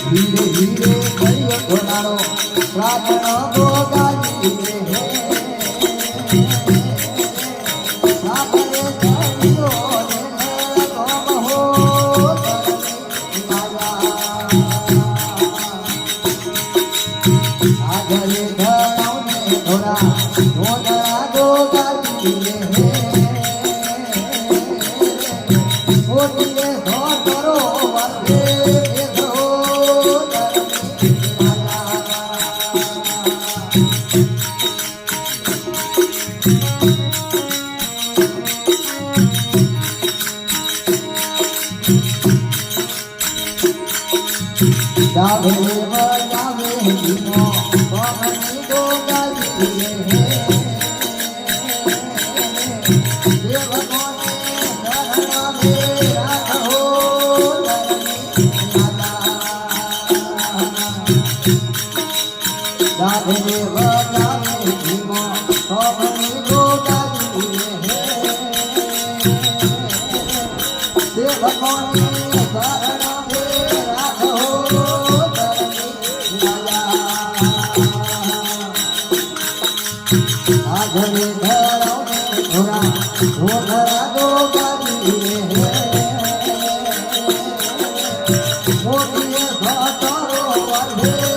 ધીરે ધીરે કર્યો ધોનારો પ્રાર્થના ગોગાજી રે સાગરે ચડ્યો ને ગોમહો આગરે ધરાવને ધોરા ધોરા ગોગાજી રે ઓટીએ ધોરો વસે જાવે જાવે જીનો કોમની ગોગાજી રે દેવકોને શરણમાં મે રાખો જાવે જાવે જીનો કોમની ગોગાજી રે દેવકોને શરણમાં મે રાખો આગરે ધરાવને ધોરા ધોરા ગોગાજી રે મોતીએ ઘટરો વધે